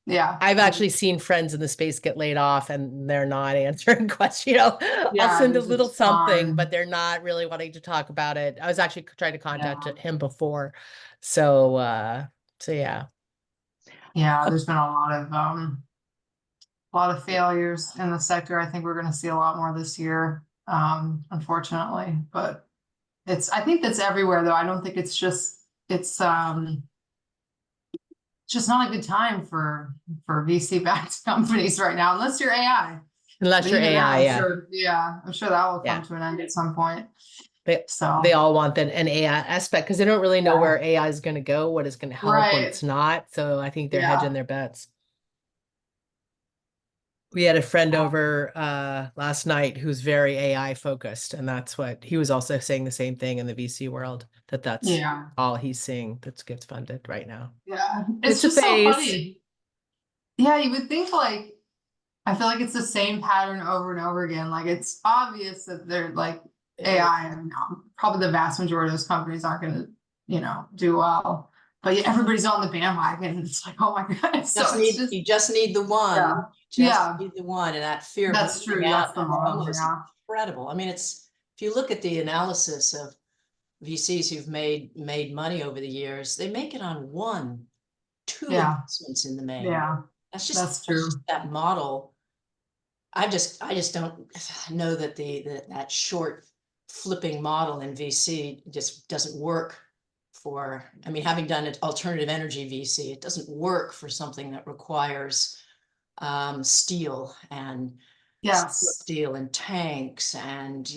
Yeah. I've actually seen friends in the space get laid off and they're not answering questions. I'll Yeah, send a there's a little something, but ton. they're not really wanting to talk about it. I was actually trying to contact Yeah. him before. So yeah. Yeah, Uh, there's been a lot of failures in the sector. I think we're going to see a lot more this year, unfortunately. But I think that's everywhere though. I don't think it's just not a good time for VC backed companies right now, unless you're AI. Unless But you're even that, AI, I'm yeah. sure, yeah, I'm sure that will come Yeah. to an end at some point. They So, they all want an AI aspect because they don't really know yeah, where AI is going to go, what is going to help, what right. it's not. So I think they're hedging Yeah. their bets. We had a friend over last night who's very AI focused, and that's what he was also saying the same thing in the VC world, that's Yeah. all he's seeing that gets funded right now. Yeah. It's It's a just so phase. funny. Yeah, you would think like I feel like it's the same pattern over and over again. Like it's obvious that they're like Yeah. AI and probably the vast majority of those companies aren't going to, do well. But yeah, everybody's on the bandwagon. It's like, oh my God. So Just it's need just, you just need the one. yeah, You just yeah, need the one, and that fear of that's missing true. That's out the and model. FOMO is Yeah. incredible. I mean, it's if you look at the analysis of VCs who've made money over the years, they make it on one, two Yeah. investments in the main. Yeah. That's That's just true. that model. I just don't know that that short flipping model in VC just doesn't work for, I mean, having done an alternative energy VC, it doesn't work for something that requires steel and Yes. steel and tanks and,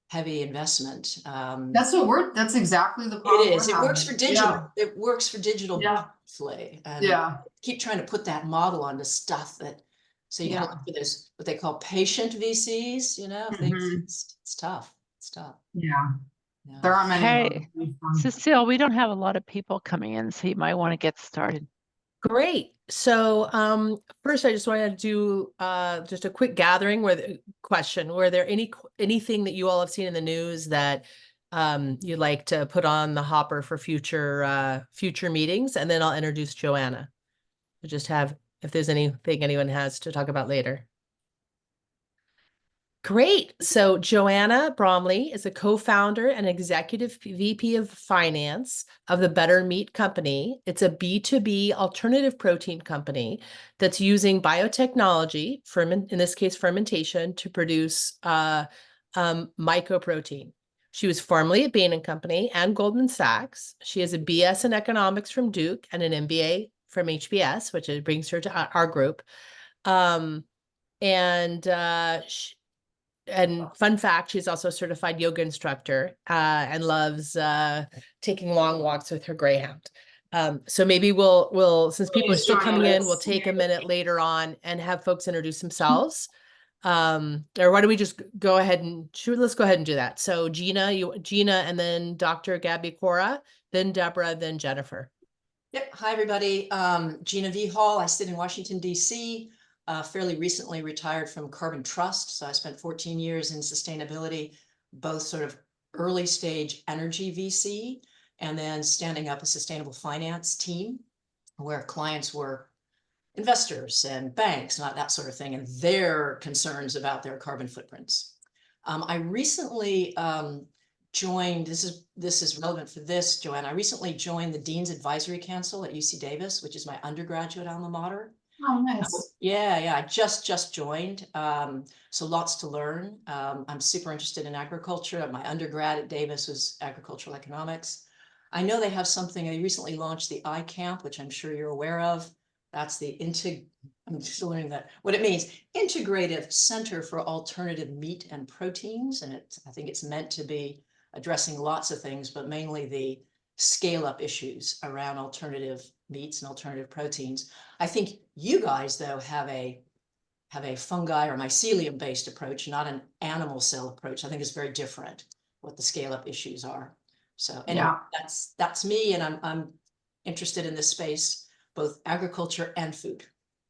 heavy investment. That's exactly the It problem we're is. It works having. for digital. Yeah. It works for digital Yeah. beautifully. And Yeah. keep trying to put that model onto stuff that, so you got to Yeah. look for those, what they call patient VCs, things. Hmm. It's tough. It's tough. Yeah. Yeah. There aren't many of Hey, them. Cecile, we don't have a lot of people coming in, so you might want to get started. Great. So first I just wanted to do just a quick gathering where the question, were there anything that you all have seen in the news that you'd like to put on the hopper for future meetings? And then I'll introduce Joanna. We'll just have if there's anything anyone has to talk about later. Great. So Joanna Bromley is a co-founder and executive VP of finance of the Better Meat Company. It's a B2B alternative protein company that's using biotechnology, in this case, fermentation, to produce mycoprotein. She was formerly at Bain & Company and Goldman Sachs. She has a BS in economics from Duke and an MBA from HBS, which brings her to our group. And fun fact, she's also a certified yoga instructor and loves taking long walks with her greyhound. So maybe we'll since people are Please still join coming in, we'll us. take a minute later on and have folks introduce themselves. Or why don't we just go ahead and let's go ahead and do that. So Gina, and then Dr. Gabby Cora, then Deborah, then Jennifer. Yep. Hi, everybody. Gina V. Hall. I sit in Washington, D.C. Fairly recently retired from Carbon Trust. So I spent 14 years in sustainability, both sort of early stage energy VC and then standing up a sustainable finance team where clients were investors and banks, not that sort of thing, and their concerns about their carbon footprints. I recently joined, this is relevant for this, Joanna. I recently joined the Dean's Advisory Council at UC Davis, which is my undergraduate alma mater. Oh, nice. Yeah, I just joined. So lots to learn. I'm super interested in agriculture. My undergrad at Davis was agricultural economics. I know they have something, they recently launched the iCamp, which I'm sure you're aware of. That's I'm still learning that, what it means, Integrative Center for Alternative Meat and Proteins. And I think it's meant to be addressing lots of things, but mainly the scale up issues around alternative meats and alternative proteins. I think you guys, though, have a fungi or mycelium based approach, not an animal cell approach. I think it's very different what the scale up issues are. So anyway, Yeah. that's me, and I'm interested in this space, both agriculture and food.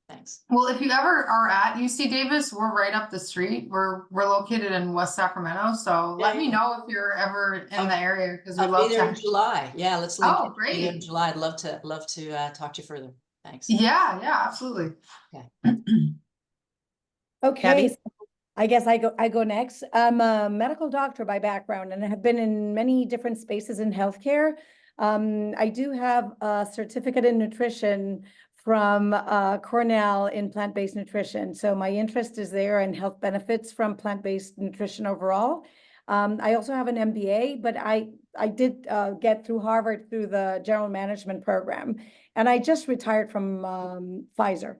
Thanks. Well, if you ever are at UC Davis, we're right up the street. We're located in West Sacramento. So let me know if you're ever in the area because we'd I'll be love there in to. July. Yeah, let's link. Oh, Be there in great. July. I'd love to talk to you further. Thanks. Yeah, absolutely. Okay, Gabby? so I guess I go next. I'm a medical doctor by background and have been in many different spaces in healthcare. I do have a certificate in nutrition from Cornell in plant-based nutrition. So my interest is there in health benefits from plant-based nutrition overall. I also have an MBA, but I did get through Harvard through the general management program. And I just retired from Pfizer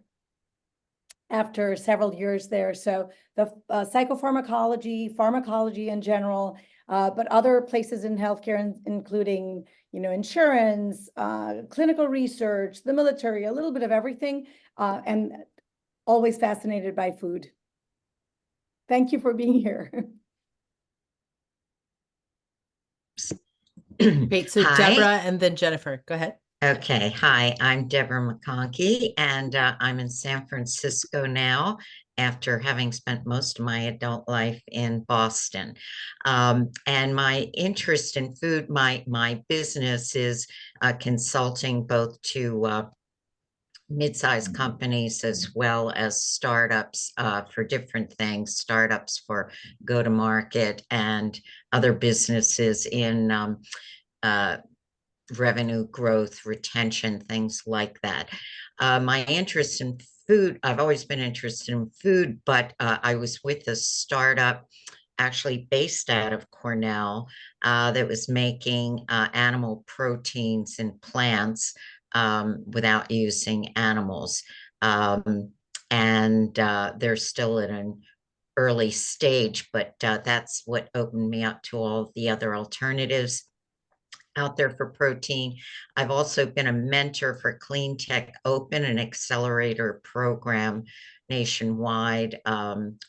after several years there. So the psychopharmacology, pharmacology in general, but other places in healthcare, including, insurance, clinical research, the military, a little bit of everything, and always fascinated by food. Thank you for being here. Great. So Hi. Deborah and then Jennifer, go ahead. Okay. Hi, I'm Deborah McConkey, and I'm in San Francisco now after having spent most of my adult life in Boston. And my interest in food, my business is consulting both to mid-sized companies as well as startups for different things, startups for go-to-market and other businesses in revenue growth, retention, things like that. My interest in food, I've always been interested in food, but I was with a startup actually based out of Cornell that was making animal proteins in plants without using animals. And they're still in an early stage, but that's what opened me up to all the other alternatives out there for protein. I've also been a mentor for Clean Tech Open, an accelerator program nationwide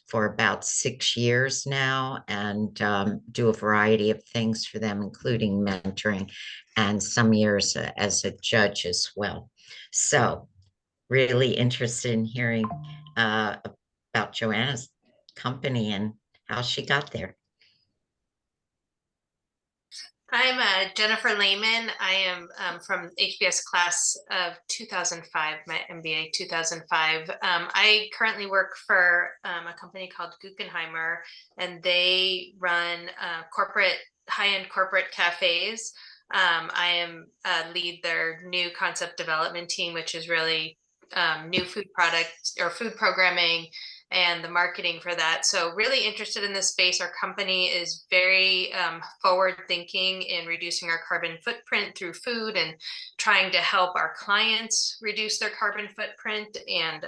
for about 6 years now, and do a variety of things for them, including mentoring and some years as a judge as well. So really interested in hearing about Joanna's company and how she got there. I'm Jennifer Lehman. I am from HBS class of 2005, my MBA 2005. I currently work for a company called Guggenheimer, and they run high-end corporate cafes. I am lead their new concept development team, which is really new food products or food programming and the marketing for that. So really interested in this space. Our company is very forward thinking in reducing our carbon footprint through food and trying to help our clients reduce their carbon footprint. And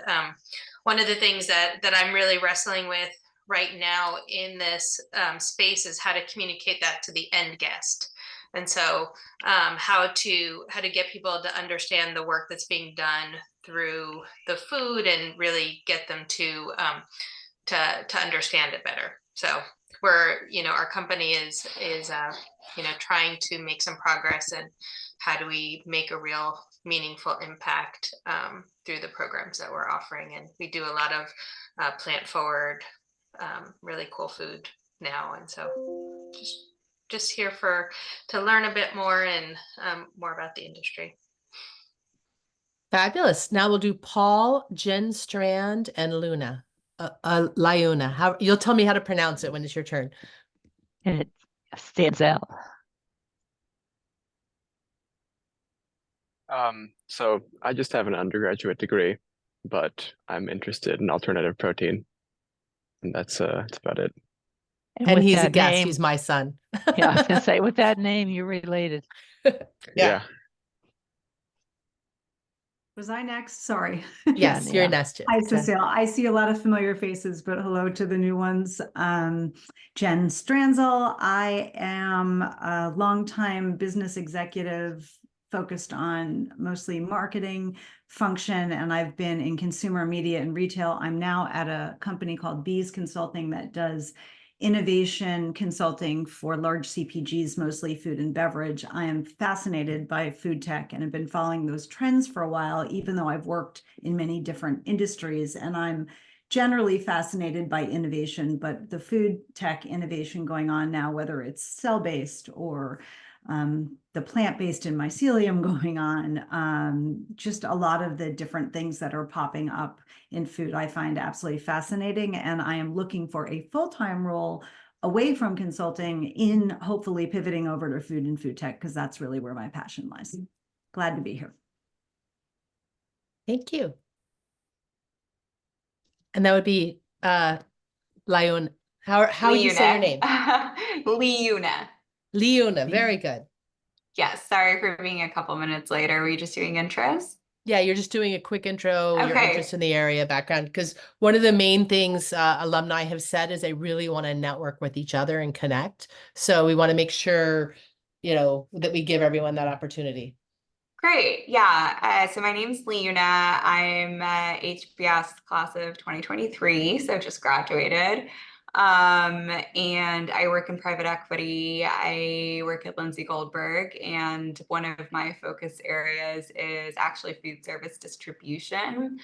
one of the things that I'm really wrestling with right now in this space is how to communicate that to the end guest. And so how to get people to understand the work that's being done through the food and really get them to understand it better. So we're, our company is trying to make some progress, and how do we make a real meaningful impact through the programs that we're offering. And we do a lot of plant forward, really cool food now. And so just here to learn a bit more and more about the industry. Fabulous. Now we'll do Paul, Jen Strand, and Luna. Lyuna. You'll tell me how to pronounce it when it's your turn. And it stands out. So I just have an undergraduate degree, but I'm interested in alternative protein, and that's about it. And with he's a that guest. name- He's my son. Yeah, I was gonna say, with that name, you're related. Yeah. Was I next? Sorry. Yes, Jen, you're yeah. next. Hi, Jen. Cecile. I see a lot of familiar faces, but hello to the new ones. Jen Stranzel. I am a longtime business executive focused on mostly marketing function, and I've been in consumer media and retail. I'm now at a company called Bees Consulting that does innovation consulting for large CPGs, mostly food and beverage. I am fascinated by food tech and have been following those trends for a while, even though I've worked in many different industries. And I'm generally fascinated by innovation, but the food tech innovation going on now, whether it's cell-based or the plant-based and mycelium going on, just a lot of the different things that are popping up in food, I find absolutely fascinating. And I am looking for a full-time role away from consulting in hopefully pivoting over to food and food tech, because that's really where my passion lies. Glad to be here. Thank you. And that would be Lyun. How would you say your name? Leuna. Leuna, very good. Yes, sorry for being a couple minutes late. Are we just doing intros? Yeah, you're just doing a quick intro, your Okay. interest in the area, background, because one of the main things alumni have said is they really want to network with each other and connect. So we want to make sure, that we give everyone that opportunity. Great. Yeah. So my name's Leuna. I'm HBS class of 2023, so just graduated. And I work in private equity. I work at Lindsay Goldberg, and one of my focus areas is actually food service distribution,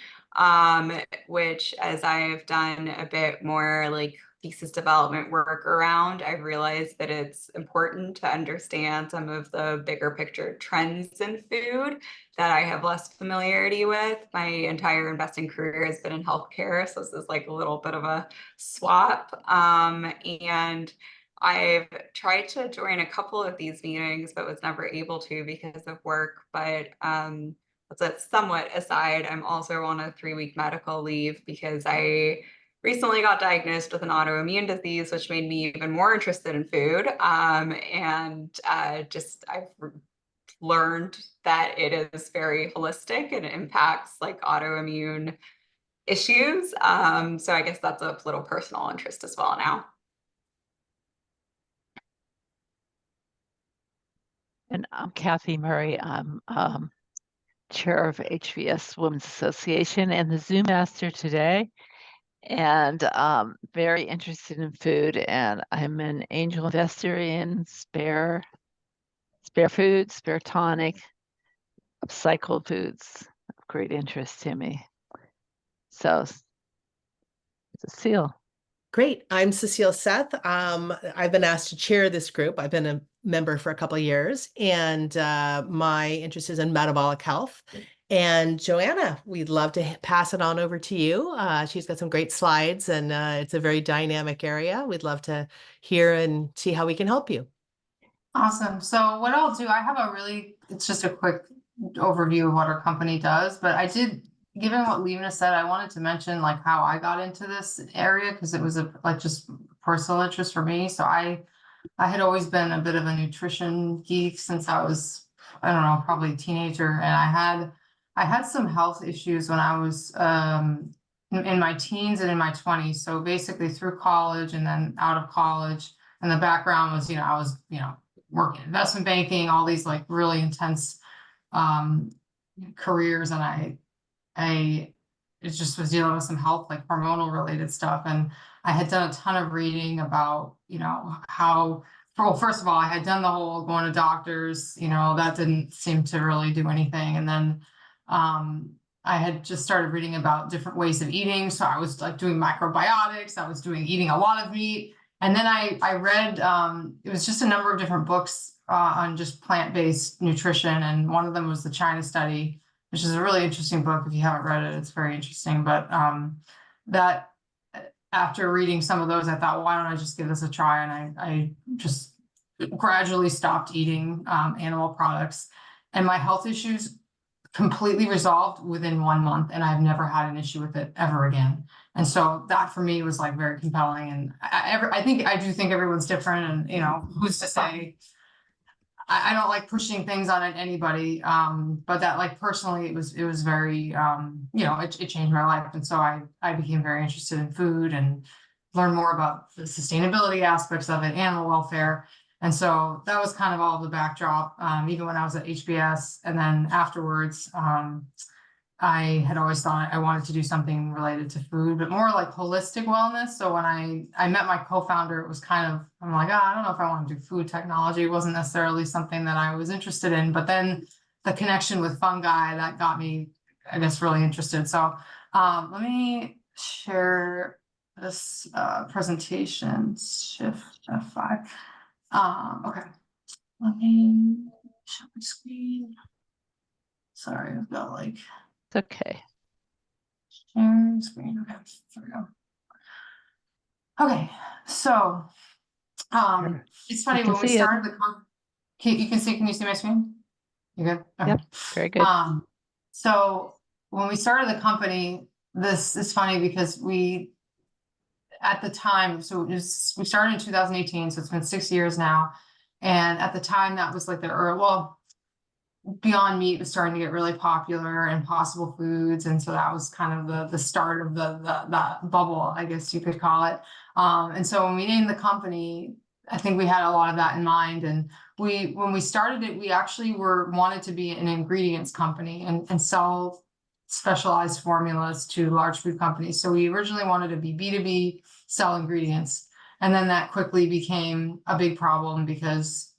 which, as I have done a bit more like thesis development work around, I've realized that it's important to understand some of the bigger picture trends in food that I have less familiarity with. My entire investing career has been in healthcare, so this is like a little bit of a swap. And I've tried to join a couple of these meetings, but was never able to because of work. But that's somewhat aside. I'm also on a 3-week medical leave because I recently got diagnosed with an autoimmune disease, which made me even more interested in food. I've learned that it is very holistic and it impacts like autoimmune issues. So I guess that's a little personal interest as well now. And I'm Kathy Murray. I'm chair of HBS Women's Association and the Zoom master today. And very interested in food, and I'm an angel investor in Spare Food, Spare Tonic, upcycled foods of great interest to me. So, Cecile. Great. I'm Cecile Seth. I've been asked to chair this group. I've been a member for a couple of years, and my interest is in metabolic health. And Joanna, we'd love to pass it on over to you. She's got some great slides, and it's a very dynamic area. We'd love to hear and see how we can help you. Awesome. So what I'll do, it's just a quick overview of what our company does, but given what Lena said, I wanted to mention like how I got into this area because it was just personal interest for me. So I had always been a bit of a nutrition geek since I was, I don't know, probably a teenager. And I had some health issues when I was in my teens and in my 20s. So basically through college and then out of college. And the background was, I was, working in investment banking, all these like really intense careers. And I just was dealing with some health, like hormonal related stuff. And I had done a ton of reading about, first of all, I had done the whole going to doctors, that didn't seem to really do anything. And then I had just started reading about different ways of eating. So I was like doing macrobiotics, I was eating a lot of meat. And then I read, it was just a number of different books on just plant-based nutrition. And one of them was the China Study, which is a really interesting book. If you haven't read it, it's very interesting. But that after reading some of those, I thought, well, why don't I just give this a try? And I just gradually stopped eating animal products, and my health issues completely resolved within 1 month, and I've never had an issue with it ever again. And so that for me was like very compelling. And I do think everyone's different, and who's to say? I don't like pushing things on anybody, but that like personally, it was very, it changed my life. And so I became very interested in food and learned more about the sustainability aspects of it, animal welfare. And so that was kind of all the backdrop, even when I was at HBS. And then afterwards, I had always thought I wanted to do something related to food, but more like holistic wellness. So when I met my co-founder, it was kind of, I'm like, I don't know if I want to do food technology. It wasn't necessarily something that I was interested in, but then the connection with fungi, that got me, I guess, really interested. So let me share this presentation, shift F5. Okay, let me share my screen. Sorry, I've got like It's okay. share screen. Okay, there we go. Okay, so it's funny can when we see it. started the can you see my screen? You good? Okay. Yep, very good. So when we started the company, this is funny because we at the time, so we started in 2018, so it's been 6 years now. And at the time that was like Beyond Meat was starting to get really popular, and Impossible Foods, and so that was kind of the start of that bubble, I guess you could call it. And so when we named the company, I think we had a lot of that in mind. And when we started it, we actually wanted to be an ingredients company and sell specialized formulas to large food companies. So we originally wanted to be B2B, sell ingredients, and then that quickly became a big problem because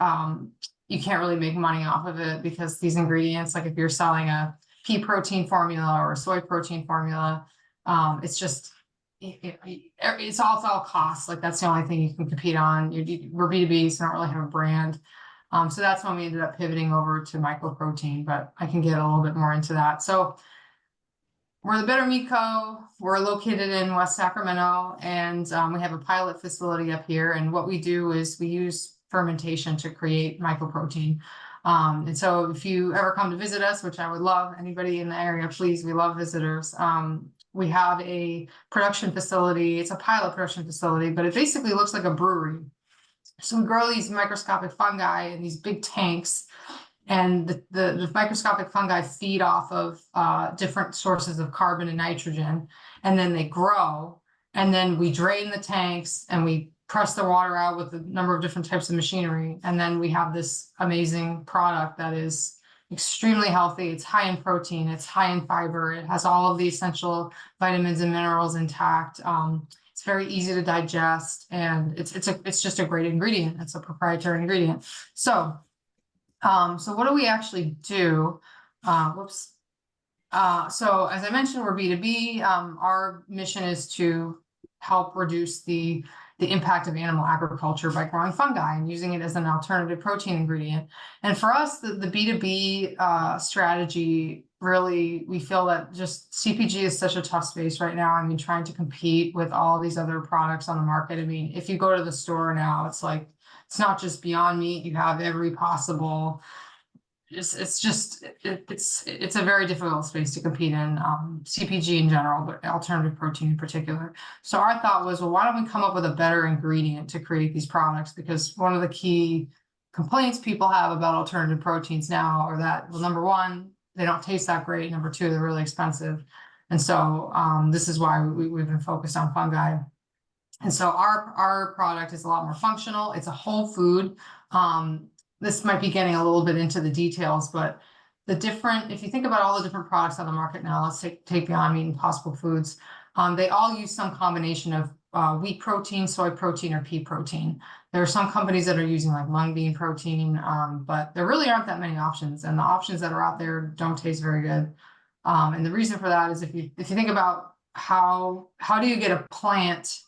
you can't really make money off of it, because these ingredients, like if you're selling a pea protein formula or a soy protein formula, it's just, it's all costs. Like that's the only thing you can compete on. We're B2B, so don't really have a brand. So that's when we ended up pivoting over to mycoprotein, but I can get a little bit more into that. So we're the Better Meat Co. We're located in West Sacramento, and we have a pilot facility up here. And what we do is we use fermentation to create mycoprotein. And so if you ever come to visit us, which I would love, anybody in the area, please, we love visitors. We have a production facility. It's a pilot production facility, but it basically looks like a brewery. So we grow these microscopic fungi in these big tanks, and the microscopic fungi feed off of different sources of carbon and nitrogen, and then they grow, and then we drain the tanks and we press the water out with a number of different types of machinery, and then we have this amazing product that is extremely healthy. It's high in protein, it's high in fiber, it has all of the essential vitamins and minerals intact. It's very easy to digest, and it's just a great ingredient. It's a proprietary ingredient. So what do we actually do? So as I mentioned, we're B2B. Our mission is to help reduce the impact of animal agriculture by growing fungi and using it as an alternative protein ingredient. And for us, the B2B strategy, really, we feel that just CPG is such a tough space right now. I mean, trying to compete with all these other products on the market. I mean, if you go to the store now, it's like, it's not just Beyond Meat, you have every possible, it's a very difficult space to compete in, CPG in general, but alternative protein in particular. So our thought was, well, why don't we come up with a better ingredient to create these products? Because one of the key complaints people have about alternative proteins now are that, well, number one, they don't taste that great. Number two, they're really expensive. And so this is why we've been focused on fungi. And so our product is a lot more functional. It's a whole food. This might be getting a little bit into the details, but if you think about all the different products on the market now, let's take Beyond Meat and Impossible Foods. They all use some combination of wheat protein, soy protein, or pea protein. There are some companies that are using like mung bean protein, but there really aren't that many options, and the options that are out there don't taste very good. And the reason for that is if you think about how do you get a plant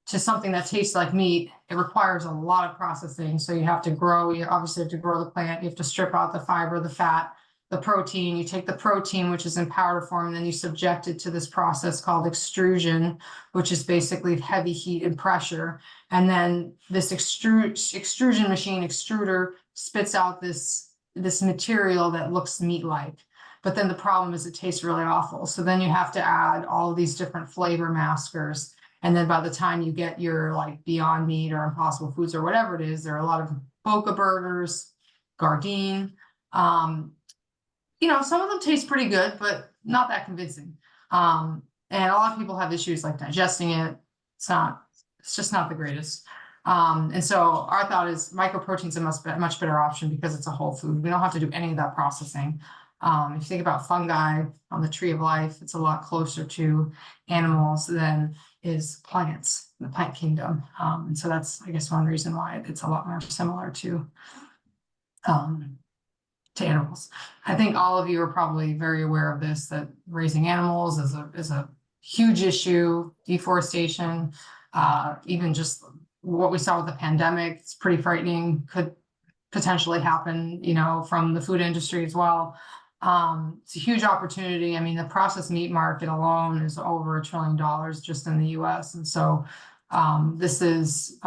to something that tastes like meat, it requires a lot of processing. So you have to grow, you obviously have to grow the plant, you have to strip out the fiber, the fat, the protein. You take the protein, which is in powder form, and then you subject it to this process called extrusion, which is basically heavy heat and pressure. And then this extrusion machine, extruder, spits out this material that looks meat-like. But then the problem is it tastes really awful. So then you have to add all of these different flavor maskers. And then by the time you get your like Beyond Meat or Impossible Foods or whatever it is, there are a lot of Boca burgers, Gardein. Some of them taste pretty good, but not that convincing. And a lot of people have issues like digesting it. It's just not the greatest. And so our thought is mycoprotein's a much better option because it's a whole food. We don't have to do any of that processing. If you think about fungi on the tree of life, it's a lot closer to animals than is plants, the plant kingdom. And so that's, I guess, one reason why it's a lot more similar to animals. I think all of you are probably very aware of this, that raising animals is a huge issue, deforestation, even just what we saw with the pandemic, it's pretty frightening, could potentially happen, you know, from the food industry as well. It's a huge opportunity. I mean, the processed meat market alone is over $1 trillion just in the US. And so this is,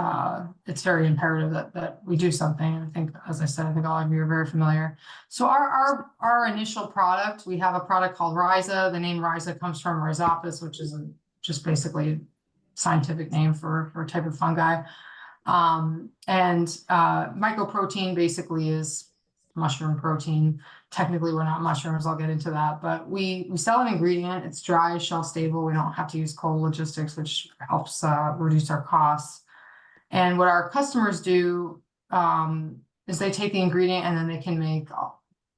it's very imperative that we do something. I think, as I said, I think all of you are very familiar. So our initial product, we have a product called Rhiza. The name Rhiza comes from Rhizopus, which is just basically a scientific name for a type of fungi. Mycoprotein basically is mushroom protein. Technically, we're not mushrooms. I'll get into that, but we sell an ingredient. It's dry, shelf stable. We don't have to use cold logistics, which helps reduce our costs. And what our customers do is they take the ingredient and then they can make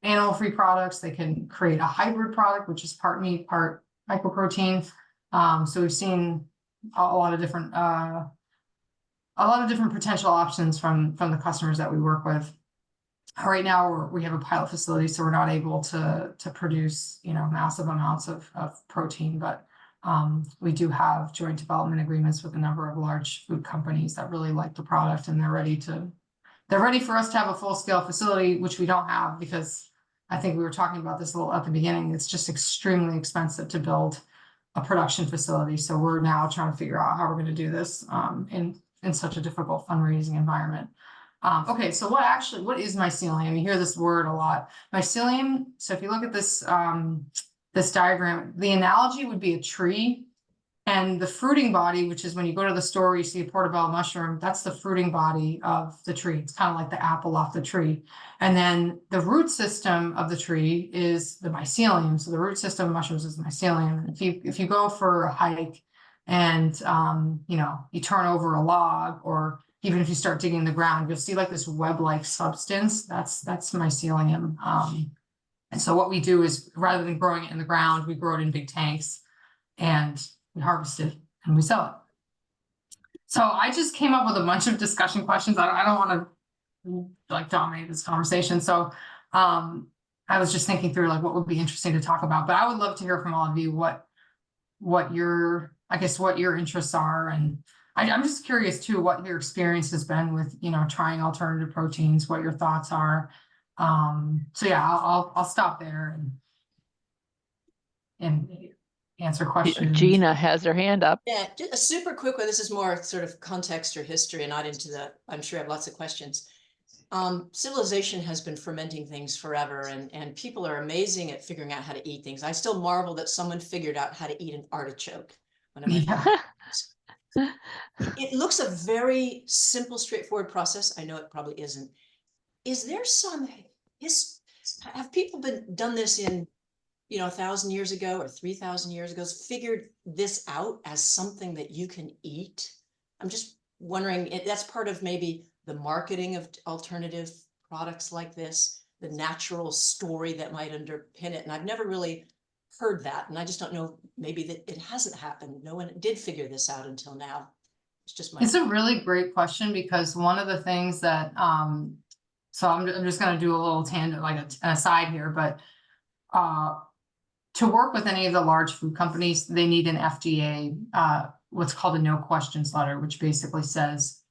animal-free products. They can create a hybrid product, which is part meat, part mycoprotein. So we've seen a lot of different potential options from the customers that we work with. Right now, we have a pilot facility, so we're not able to produce, you know, massive amounts of protein, but we do have joint development agreements with a number of large food companies that really like the product, and they're ready for us to have a full-scale facility, which we don't have, because I think we were talking about this a little at the beginning. It's just extremely expensive to build a production facility. So we're now trying to figure out how we're going to do this in such a difficult fundraising environment. Okay, so what is mycelium? You hear this word a lot. Mycelium, so if you look at this, this diagram, the analogy would be a tree, and the fruiting body, which is when you go to the store, you see a portobello mushroom, that's the fruiting body of the tree. It's kind of like the apple off the tree. And then the root system of the tree is the mycelium. So the root system of mushrooms is the mycelium. If you go for a hike and, you know, you turn over a log, or even if you start digging the ground, you'll see like this web-like substance. That's mycelium. And so what we do is, rather than growing it in the ground, we grow it in big tanks and we harvest it and we sell it. So I just came up with a bunch of discussion questions. I don't want to like dominate this conversation. So I was just thinking through like what would be interesting to talk about, but I would love to hear from all of you what your interests are. And I'm just curious too, what your experience has been with, you know, trying alternative proteins, what your thoughts are. So yeah, I'll stop there and answer questions. Gina has her hand up. Yeah, just a super quick one. This is more sort of context or history and not into the, I'm sure I have lots of questions. Civilization has been fermenting things forever, and people are amazing at figuring out how to eat things. I still marvel that someone figured out how to eat an artichoke. It looks a very simple, straightforward process. I know it probably isn't. Is there some have people done this in, you know, 1,000 years ago or 3,000 years ago, figured this out as something that you can eat? I'm just wondering if that's part of maybe the marketing of alternative products like this, the natural story that might underpin it. And I've never really heard that. And I just don't know, maybe that it hasn't happened. No one did figure this out until now. It's just my. It's a really great question, because one of the things that, so I'm just going to do a little tangent, like an aside here, but to work with any of the large food companies, they need an FDA, what's called a no questions letter, which basically says,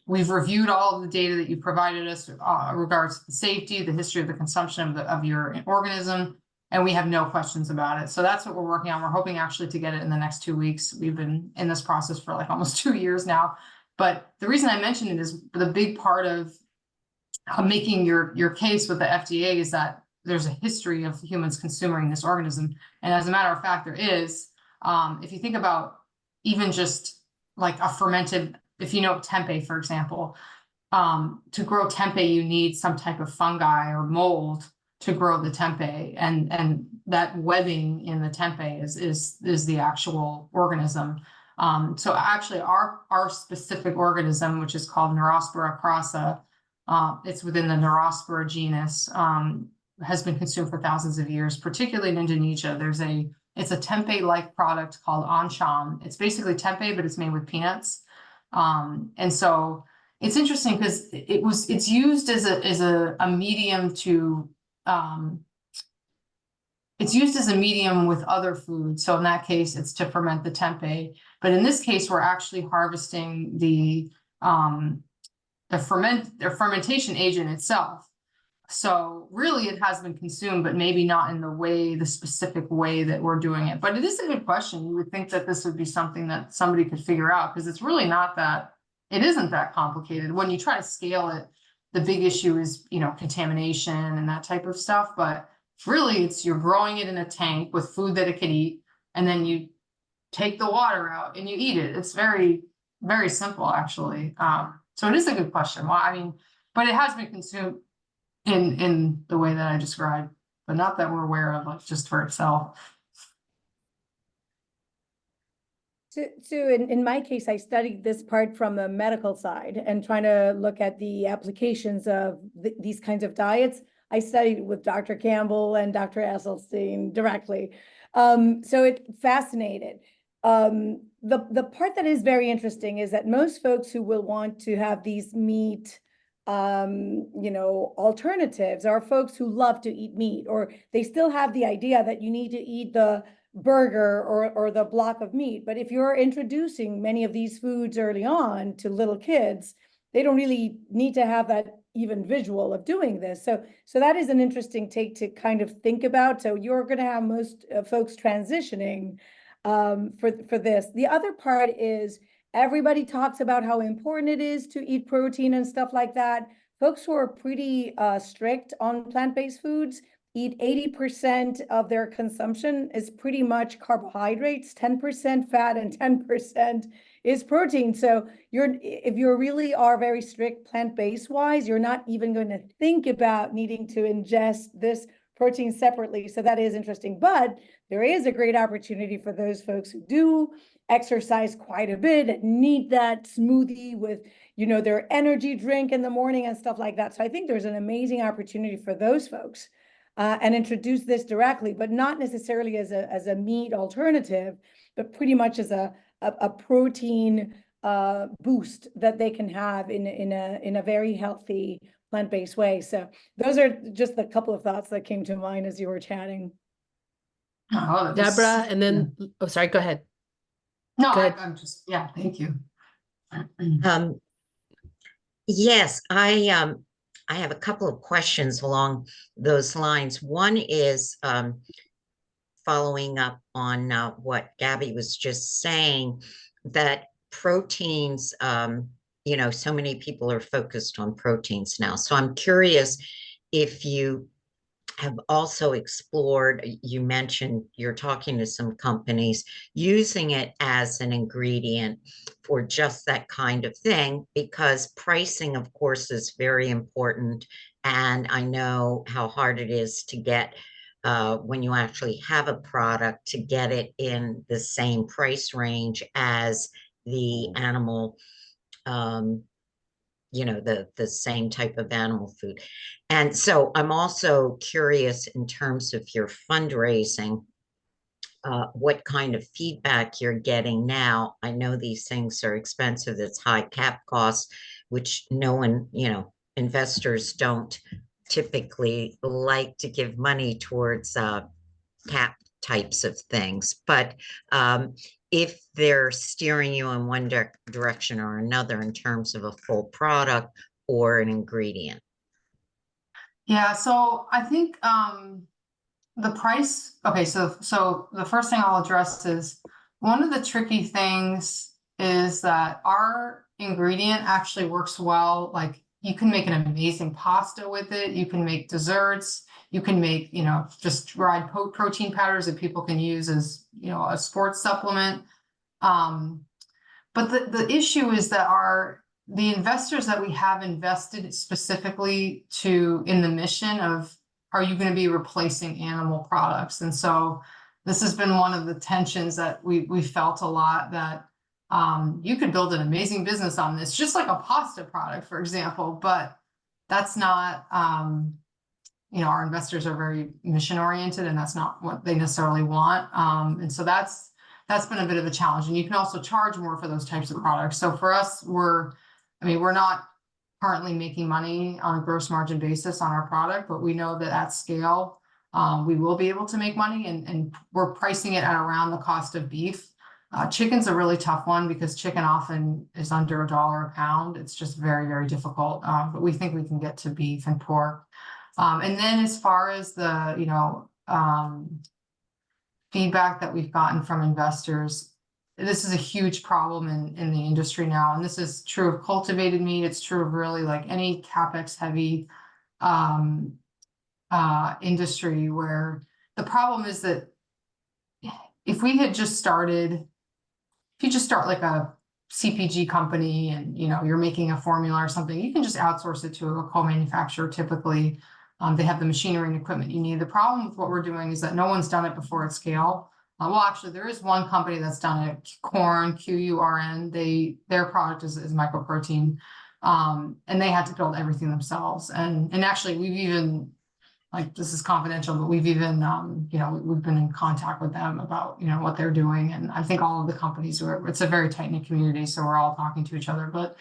we've reviewed all of the data that you provided us regards to the safety, the history of the consumption of your organism, and we have no questions about it. So that's what we're working on. We're hoping actually to get it in the next 2 weeks. We've been in this process for like almost 2 years now. But the reason I mentioned it is the big part of making your case with the FDA is that there's a history of humans consuming this organism. And as a matter of fact, there is. If you think about even just like a fermented, if you know tempeh, for example, to grow tempeh, you need some type of fungi or mold to grow the tempeh, and that webbing in the tempeh is the actual organism. So actually our specific organism, which is called Neurospora crassa, it's within the Neurospora genus. has been consumed for thousands of years, particularly in Indonesia. It's a tempeh-like product called ancam. It's basically tempeh, but it's made with peanuts. And so it's interesting because it's used as a medium to, it's used as a medium with other foods. So in that case, it's to ferment the tempeh. But in this case, we're actually harvesting the fermentation agent itself. So really it has been consumed, but maybe not in the specific way that we're doing it. But it is a good question. You would think that this would be something that somebody could figure out, because it's really it isn't that complicated. When you try to scale it, the big issue is, contamination and that type of stuff. But really you're growing it in a tank with food that it could eat, and then you take the water out and you eat it. It's very, very simple, actually. So it is a good question. Well, but it has been consumed in the way that I described, but not that we're aware of, like, just for itself. So in my case, I studied this part from the medical side and trying to look at the applications of these kinds of diets. I studied with Dr. Campbell and Dr. Esselstyn directly. So it fascinated. The part that is very interesting is that most folks who will want to have these meat alternatives are folks who love to eat meat, or they still have the idea that you need to eat the burger or the block of meat. But if you're introducing many of these foods early on to little kids, they don't really need to have that even visual of doing this. So that is an interesting take to kind of think about. So you're going to have most folks transitioning for this. The other part is, everybody talks about how important it is to eat protein and stuff like that. Folks who are pretty strict on plant-based foods eat 80% of their consumption is pretty much carbohydrates, 10% fat, and 10% is protein. So if you really are very strict plant-based wise, you're not even going to think about needing to ingest this protein separately. So that is interesting. But there is a great opportunity for those folks who do exercise quite a bit and need that smoothie with, their energy drink in the morning and stuff like that. So I think there's an amazing opportunity for those folks and introduce this directly, but not necessarily as a meat alternative, but pretty much as a protein boost that they can have in a very healthy plant-based way. So those are just a couple of thoughts that came to mind as you were chatting. Oh, Deborah, and then, oh, sorry, go ahead. No, Go ahead. I'm just, thank you. Yes, I have a couple of questions along those lines. One is following up on what Gabby was just saying, that proteins, so many people are focused on proteins now. So I'm curious if you have also explored, you mentioned you're talking to some companies using it as an ingredient for just that kind of thing, because pricing, of course, is very important. And I know how hard it is to get when you actually have a product, to get it in the same price range as the animal, the same type of animal food. And so I'm also curious, in terms of your fundraising, what kind of feedback you're getting now. I know these things are expensive. It's high cap costs, which no one, investors don't typically like to give money towards cap types of things. But if they're steering you in one direction or another in terms of a full product or an ingredient. Yeah, so I think the price, okay, so the first thing I'll address is, one of the tricky things is that our ingredient actually works well. Like, you can make an amazing pasta with it. You can make desserts. You can make, just dried protein powders that people can use as, a sports supplement. But the issue is that the investors that we have invested specifically in the mission of, are you going to be replacing animal products? And so this has been one of the tensions that we felt a lot, that you could build an amazing business on this, just like a pasta product, for example, but that's not you know, our investors are very mission oriented, and that's not what they necessarily want. And so that's been a bit of a challenge. And you can also charge more for those types of products. So for us, we're not currently making money on a gross margin basis on our product, but we know that at scale, we will be able to make money, and we're pricing it at around the cost of beef. Chicken's a really tough one because chicken often is under $1 a pound. It's just very, very difficult. But we think we can get to beef and pork. And then as far as the, you know, feedback that we've gotten from investors, this is a huge problem in the industry now. And this is true of cultivated meat. It's true of really like any CapEx heavy industry, where the problem is that if we had just started, if you just start like a CPG company and, you know, you're making a formula or something, you can just outsource it to a co-manufacturer typically. They have the machinery and equipment you need. The problem with what we're doing is that no one's done it before at scale. Well, actually, there is one company that's done it, Quorn, Qurn. Their product is mycoprotein, and they had to build everything themselves. And actually, we've even, like, this is confidential, but we've even, you know, we've been in contact with them about, you know, what they're doing. And I think all of the companies it's a very tight knit community, so we're all talking to each other. But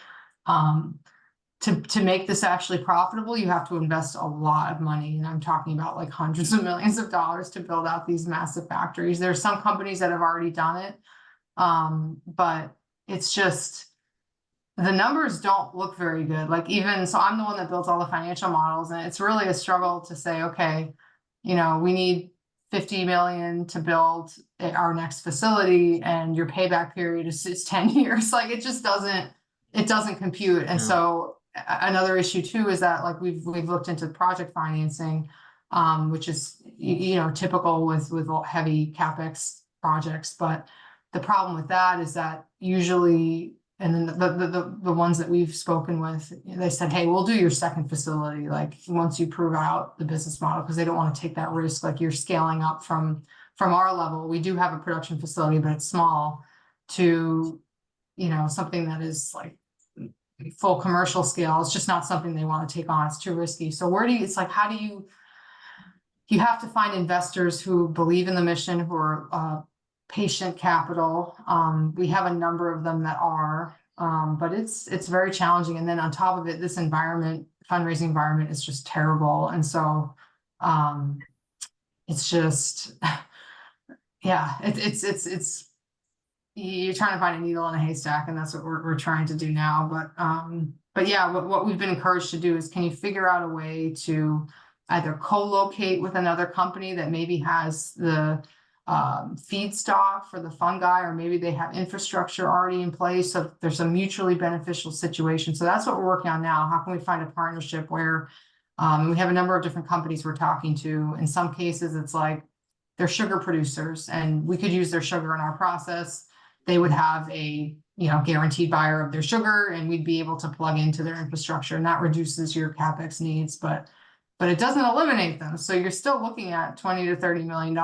to make this actually profitable, you have to invest a lot of money. And I'm talking about like hundreds of millions of dollars to build out these massive factories. There's some companies that have already done it. But it's just, the numbers don't look very good. Like, even, so I'm the one that builds all the financial models, and it's really a struggle to say, okay, you know, we need 50 million to build our next facility, and your payback period is 10 years. Like, it just doesn't compute. And so another issue too is that, like, we've looked into project financing, which is, you know, typical with heavy CapEx projects. But the problem with that is that usually, and then the ones that we've spoken with, they said, hey, we'll do your second facility, like, once you prove out the business model, because they don't want to take that risk. Like, you're scaling up from our level. We do have a production facility, but it's small, to, you know, something that is like full commercial scale. It's just not something they want to take on. It's too risky. So it's like, how do you have to find investors who believe in the mission, who are patient capital. We have a number of them that are, but it's very challenging. And then on top of it, this fundraising environment is just terrible. And so it's just, yeah, it's you're trying to find a needle in a haystack, and that's what we're trying to do now. But yeah, what we've been encouraged to do is, can you figure out a way to either co-locate with another company that maybe has the feedstock for the fungi, or maybe they have infrastructure already in place, so there's a mutually beneficial situation. So that's what we're working on now. How can we find a partnership where we have a number of different companies we're talking to. In some cases, it's like they're sugar producers, and we could use their sugar in our process. They would have a, you know, guaranteed buyer of their sugar, and we'd be able to plug into their infrastructure, and that reduces your CapEx needs, but it doesn't eliminate them. So you're still looking at $20 to $30 million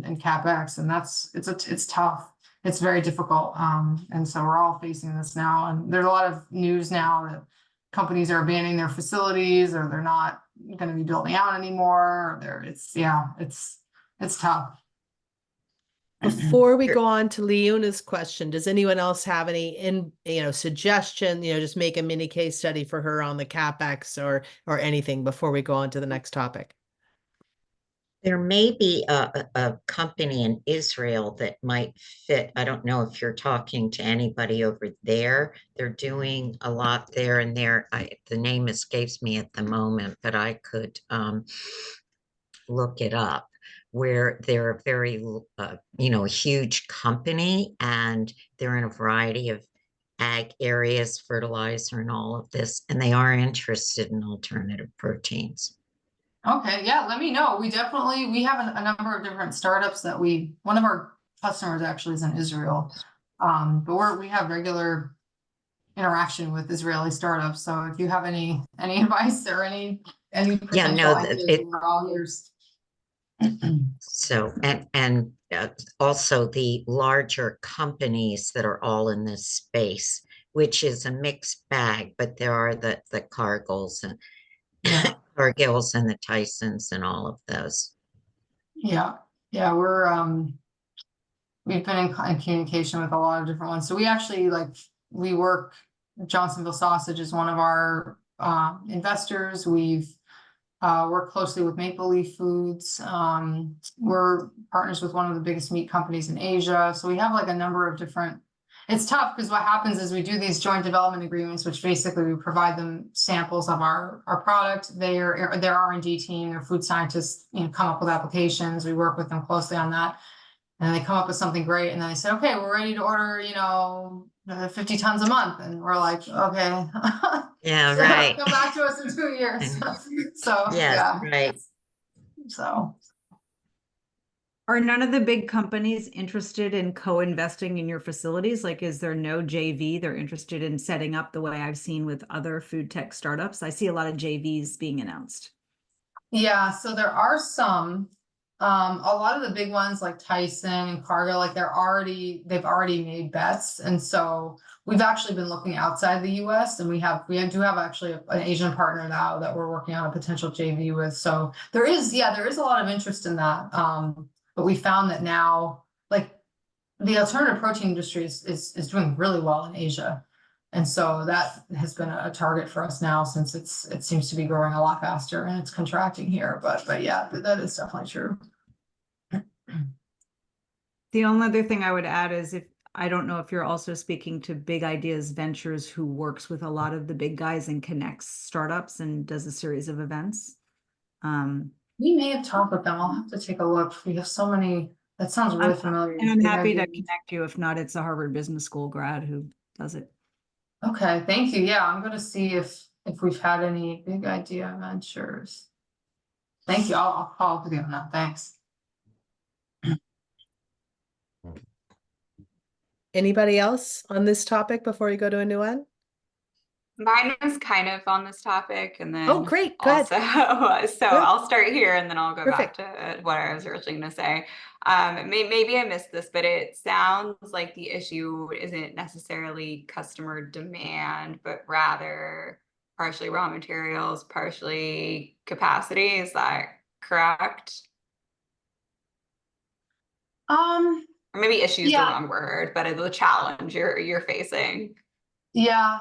in CapEx, and it's tough. It's very difficult. And so we're all facing this now, and there's a lot of news now that companies are abandoning their facilities, or they're not going to be building out anymore. It's tough. Before we go on to Leona's question, does anyone else have any suggestion, just make a mini case study for her on the CapEx or anything before we go on to the next topic? There may be a company in Israel that might fit. I don't know if you're talking to anybody over there. They're doing a lot there, and the name escapes me at the moment, but I could look it up, where they're a very, huge company, and they're in a variety of ag areas, fertilizer and all of this, and they are interested in alternative proteins. Okay, yeah, let me know. We have a number of different startups that one of our customers actually is in Israel. But we have regular interaction with Israeli startups. So if you have any advice or any potential ideas, we're all ears. So, and also the larger companies that are all in this space, which is a mixed bag, but there are the Cargills Cargills and the Tysons and all of those. Yeah, yeah, we've been in communication with a lot of different ones. So we actually we work, Johnsonville Sausage is one of our investors. We've worked closely with Maple Leaf Foods. We're partners with one of the biggest meat companies in Asia. So we have like a number of different, it's tough because what happens is we do these joint development agreements, which basically we provide them samples of our product. Their R&D team, their food scientists, come up with applications. We work with them closely on that. And they come up with something great. And then they say, okay, we're ready to order, 50 tons a month. And we're like, okay. Yeah, So right. come back to us in 2 years. So, Yes, yeah. right. So, Are none of the big companies interested in co-investing in your facilities? Like, is there no JV? They're interested in setting up the way I've seen with other food tech startups. I see a lot of JVs being announced. yeah, so there are some, a lot of the big ones like Tyson and Cargill, like they've already made bets. And so we've actually been looking outside the US, and we do have actually an Asian partner now that we're working on a potential JV with. So there is a lot of interest in that. But we found that now, like, the alternative protein industry is doing really well in Asia. And so that has been a target for us now, since it seems to be growing a lot faster and it's contracting here. But yeah, that is definitely true. The only other thing I would add is, I don't know if you're also speaking to Big Ideas Ventures, who works with a lot of the big guys and connects startups and does a series of events. We may have talked with them. I'll have to take a look. We have so many. That sounds really familiar. And I'm Big happy to ideas. connect you. If not, it's a Harvard Business School grad who does it. Okay, thank you. Yeah, I'm gonna see if we've had any Big Idea Ventures. Thank you. I'll follow up with you on that. Thanks. Anybody else on this topic before you go to a new one? Mine is kind of on this topic, and then Oh, great. Go ahead. so Good. I'll start here and then I'll go Perfect. back to what I was originally going to say. Maybe I missed this, but it sounds like the issue isn't necessarily customer demand, but rather partially raw materials, partially capacity. Is that correct? Or maybe issue is the Yeah. wrong word, but the challenge you're facing. Yeah,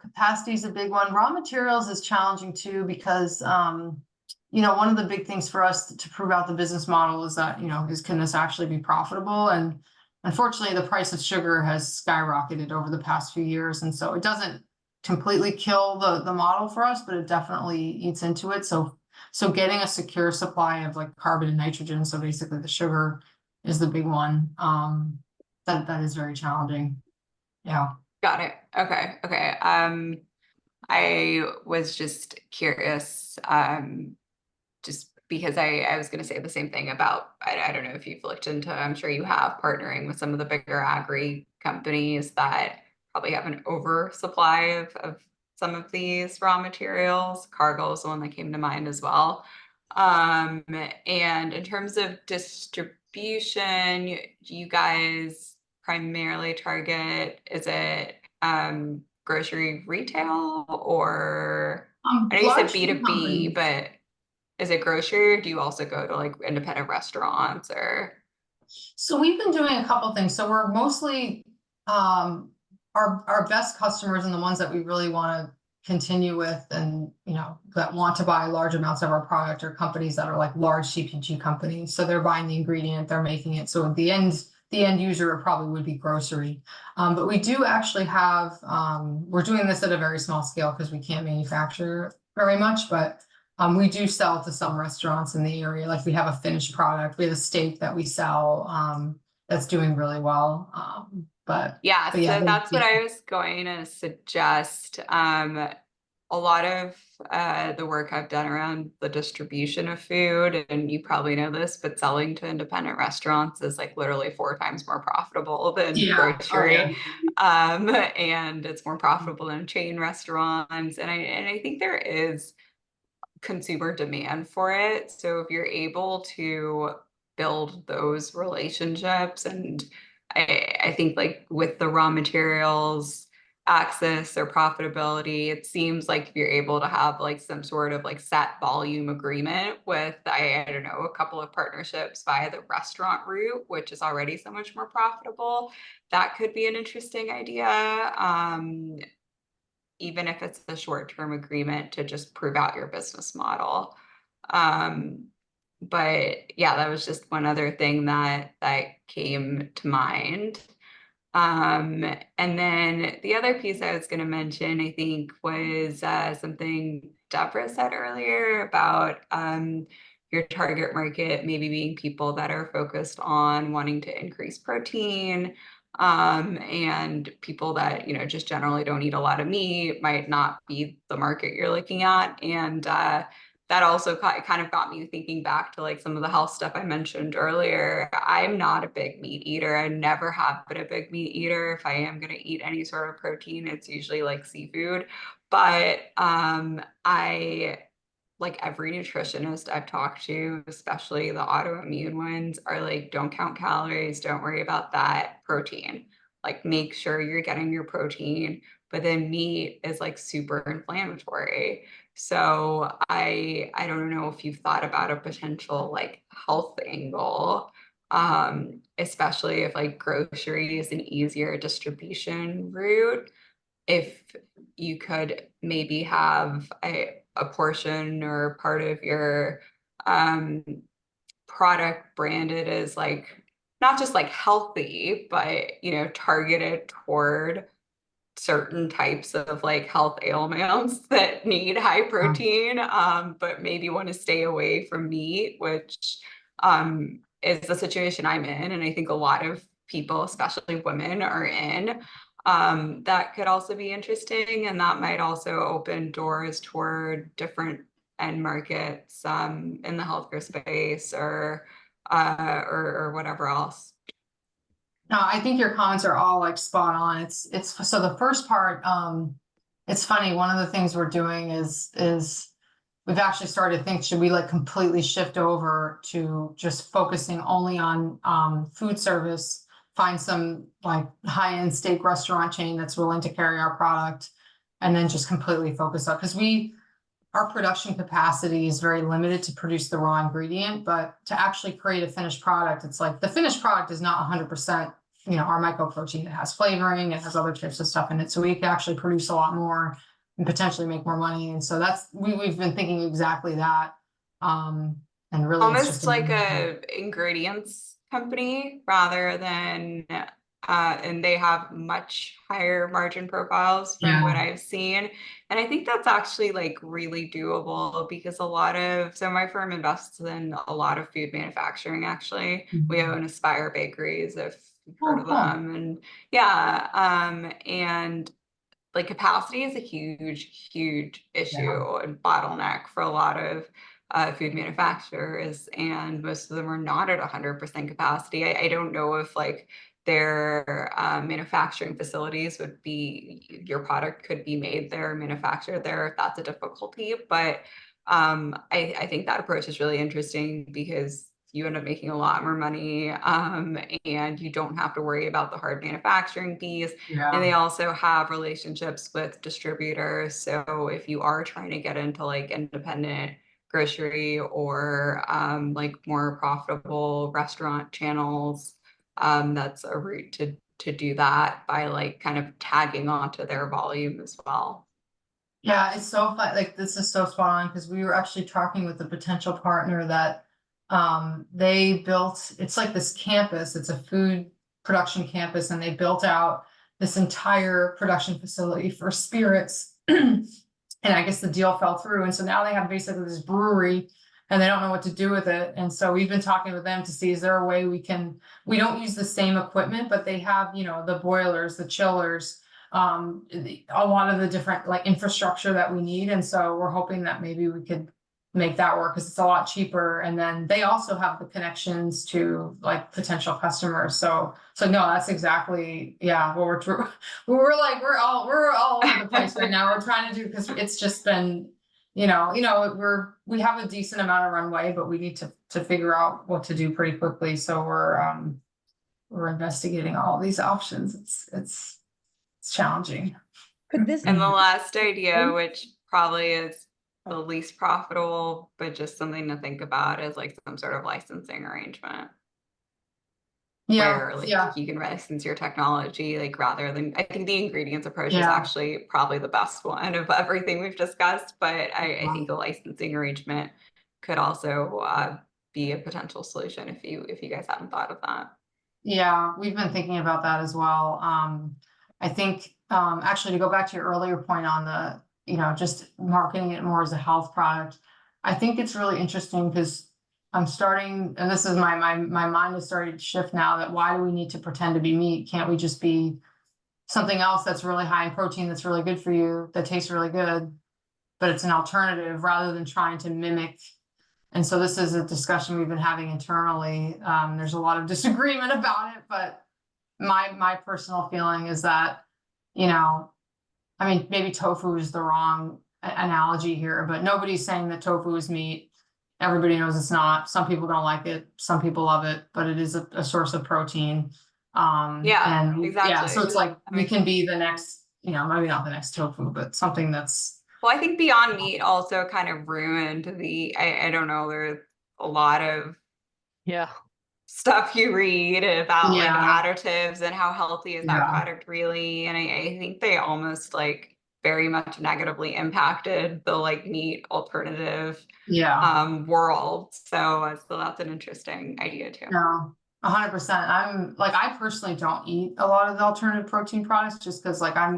capacity is a big one. Raw materials is challenging too, because one of the big things for us to prove out the business model is that, can this actually be profitable? And unfortunately, the price of sugar has skyrocketed over the past few years. And so it doesn't completely kill the model for us, but it definitely eats into it. So getting a secure supply of like carbon and nitrogen, so basically the sugar, is the big one. That is very challenging. Yeah. Got it. Okay. I was just curious, just because I was going to say the same thing about, I don't know if you've looked into, I'm sure you have, partnering with some of the bigger agri companies that probably have an oversupply of some of these raw materials. Cargill is the one that came to mind as well. And in terms of distribution, you guys primarily target, is it grocery retail, or I know you said B2B, but is it grocery, or do you also go to like independent restaurants? Or so we've been doing a couple things. So we're mostly our best customers, and the ones that we really want to continue with, and that want to buy large amounts of our product, are companies that are like large CPG companies. So they're buying the ingredient, they're making it. So at the end user, it probably would be grocery. But we do actually have, we're doing this at a very small scale because we can't manufacture very much, but we do sell to some restaurants in the area. Like, we have a finished product. We have a steak that we sell that's doing really well. So that's what I was going to suggest. A lot of the work I've done around the distribution of food, and you probably know this, but selling to independent restaurants is like literally 4 times more profitable than grocery. And it's more profitable than chain restaurants. And I think there is consumer demand for it. So if you're able to build those relationships, and I think like with the raw materials, access or profitability. It seems like if you're able to have like some sort of like set volume agreement with, I don't know, a couple of partnerships via the restaurant route, which is already so much more profitable, that could be an interesting idea. Even if it's a short-term agreement to just prove out your business model. But yeah, that was just one other thing that came to mind. And then the other piece I was going to mention, I think, was something Deborah said earlier about your target market maybe being people that are focused on wanting to increase protein, and people that, you know, just generally don't eat a lot of meat might not be the market you're looking at. And that also kind of got me thinking back to like some of the health stuff I mentioned earlier. I'm not a big meat eater. I never have been a big meat eater. If I am going to eat any sort of protein, it's usually like seafood. But I, like every nutritionist I've talked to, especially the autoimmune ones, are like, don't count calories, don't worry about that. Protein, like make sure you're getting your protein. But then meat is like super inflammatory. So I don't know if you've thought about a potential like health angle, especially if like grocery is an easier distribution route. If you could maybe have a portion or part of your product branded as like not just like healthy, but you know, targeted toward certain types of like health ailments that need high protein, but maybe want to stay away from meat, which is the situation I'm in. And I think a lot of people, especially women, are in. That could also be interesting. And that might also open doors toward different end markets in the healthcare space or whatever else. No, I think your comments are all like spot on. It's so the first part, it's funny, one of the things we're doing is we've actually started to think, should we like completely shift over to just focusing only on food service, find some like high-end steak restaurant chain that's willing to carry our product, and then just completely focus on, because our production capacity is very limited to produce the raw ingredient, but to actually create a finished product, it's like the finished product is not 100%, you know, our mycoprotein. It has flavoring, it has other types of stuff in it. So we can actually produce a lot more and potentially make more money. And so that's, we've been thinking exactly that. And really it's almost just like a ingredients company rather than and they have much higher margin profiles from what I've seen. And I think that's actually like really doable because so my firm invests in a lot of food manufacturing, actually. We own Aspire Bakeries, if you've heard of them. And yeah, and like capacity is a huge issue and bottleneck for a lot of food manufacturers, and most of them are not at 100% capacity. I don't know if like their manufacturing facilities would be, your product could be made there, manufactured there, if that's a difficulty. But I think that approach is really interesting because you end up making a lot more money, and you don't have to worry about the hard manufacturing piece. And they also have relationships with distributors. So if you are trying to get into like independent grocery or like more profitable restaurant channels, that's a route to do that by like kind of tagging onto their volume as well. Yeah, it's so fun. Like this is so spot on because we were actually talking with a potential partner that they built, it's like this campus, it's a food production campus, and they built out this entire production facility for spirits. And I guess the deal fell through. And so now they have basically this brewery and they don't know what to do with it. And so we've been talking with them to see, is there a way we don't use the same equipment, but they have, you know, the boilers, the chillers, a lot of the different like infrastructure that we need. And so we're hoping that maybe we could make that work because it's a lot cheaper. And then they also have the connections to like potential customers. So no, that's exactly, yeah, what we're all over the place right now. We're trying to do, because it's just been, we have a decent amount of runway, but we need to figure out what to do pretty quickly. So we're investigating all these options. It's it's challenging. Could this? And the last idea, which probably is the least profitable, but just something to think about, is like some sort of licensing arrangement. Where like you can license your technology, like rather than, I think the ingredients approach is actually probably the best one of everything we've discussed, but I think the licensing arrangement could also be a potential solution if you guys hadn't thought of that. Yeah, we've been thinking about that as well. I think actually to go back to your earlier point on the, just marketing it more as a health product, I think it's really interesting because I'm starting, and this is my mind is starting to shift now, that why do we need to pretend to be meat? Can't we just be something else that's really high in protein, that's really good for you, that tastes really good, but it's an alternative rather than trying to mimic. And so this is a discussion we've been having internally. There's a lot of disagreement about it, but my personal feeling is that, maybe tofu is the wrong analogy here, but nobody's saying that tofu is meat. Everybody knows it's not. Some people don't like it. Some people love it, but it is a source of protein. Exactly. Yeah, so it's like we can be the next, maybe not the next tofu, but something that's. Well, I think Beyond Meat also kind of ruined I don't know, there's a lot of stuff you read about like additives and how healthy is that product really. And I think they almost like very much negatively impacted the like meat alternative world. So that's an interesting idea too. Yeah, 100%. I personally don't eat a lot of the alternative protein products just because like I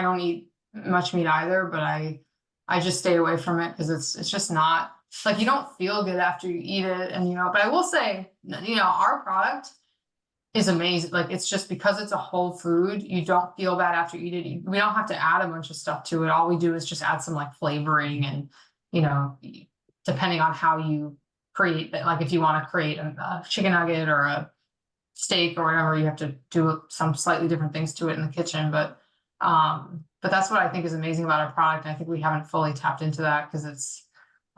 don't eat much meat either, but I just stay away from it because it's just not like, you don't feel good after you eat it. And but I will say, our product is amazing. Like, it's just because it's a whole food, you don't feel bad after you eat it. We don't have to add a bunch of stuff to it. All we do is just add some like flavoring and depending on how you create it. Like if you want to create a chicken nugget or a steak or whatever, you have to do some slightly different things to it in the kitchen. But that's what I think is amazing about our product. I think we haven't fully tapped into that because it's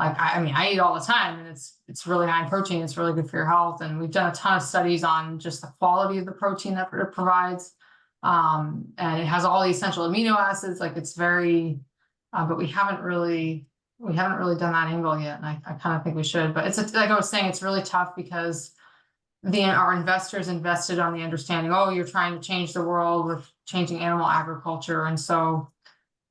like, I eat all the time and it's really high in protein. It's really good for your health. And we've done a ton of studies on just the quality of the protein that it provides. And it has all the essential amino acids. Like it's very, but we haven't really done that angle yet. And I kind of think we should, but like I was saying, it's really tough because our investors invested on the understanding, you're trying to change the world with changing animal agriculture. And so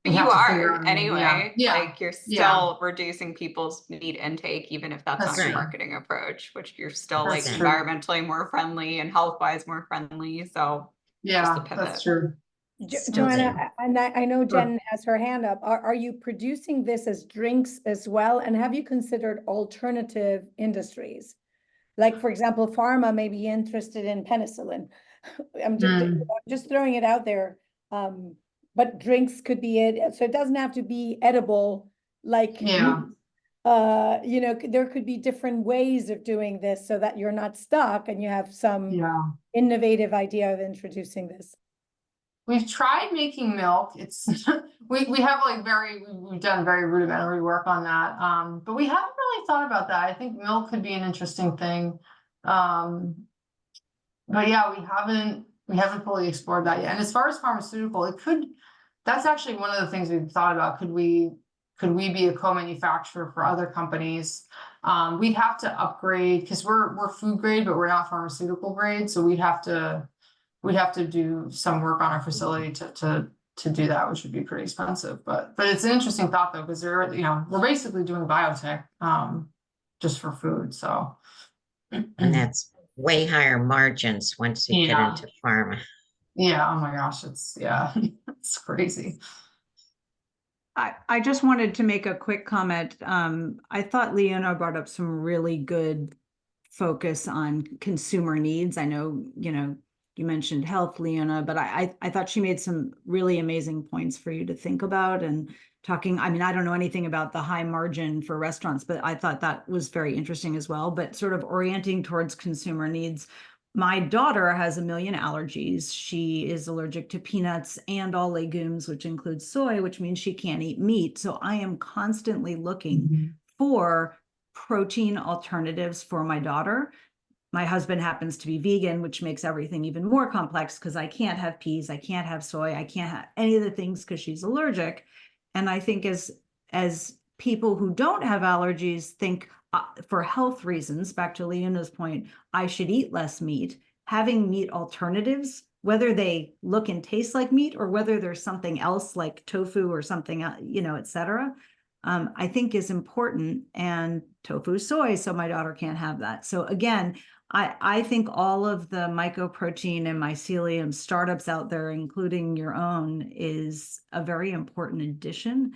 you are anyway, like you're still reducing people's meat intake, even if that's not your marketing approach, which you're still like environmentally more friendly and health-wise more friendly. So that's true. Joanna, and I know Jen has her hand up. Are you producing this as drinks as well? And have you considered alternative industries? Like, for example, pharma may be interested in penicillin. I'm just throwing it out there. But drinks could be it. So it doesn't have to be edible. Like, there could be different ways of doing this so that you're not stuck and you have some innovative idea of introducing this. We've tried making milk. It's we have like we've done very rudimentary work on that. But we haven't really thought about that. I think milk could be an interesting thing. But yeah, we haven't fully explored that yet. And as far as pharmaceutical, that's actually one of the things we've thought about. Could we be a co-manufacturer for other companies? We'd have to upgrade because we're food grade, but we're not pharmaceutical grade. So we'd have to do some work on our facility to do that, which would be pretty expensive. But it's an interesting thought though, because we're basically doing biotech just for food. So and that's way higher margins once you get into pharma. Yeah, oh my gosh, it's it's crazy. I just wanted to make a quick comment. I thought Leona brought up some really good focus on consumer needs. I know, you mentioned health, Leona, but I thought she made some really amazing points for you to think about and talking. I mean, I don't know anything about the high margin for restaurants, but I thought that was very interesting as well, but sort of orienting towards consumer needs. My daughter has a million allergies. She is allergic to peanuts and all legumes, which includes soy, which means she can't eat meat. So I am constantly looking for protein alternatives for my daughter. my husband happens to be vegan, which makes everything even more complex because I can't have peas, I can't have soy, I can't have any of the things because she's allergic. And I think as people who don't have allergies think for health reasons, back to Leona's point, I should eat less meat, having meat alternatives, whether they look and taste like meat or whether there's something else like tofu or something, et cetera, I think is important. And tofu is soy, so my daughter can't have that. So again, I think all of the mycoprotein and mycelium startups out there, including your own, is a very important addition.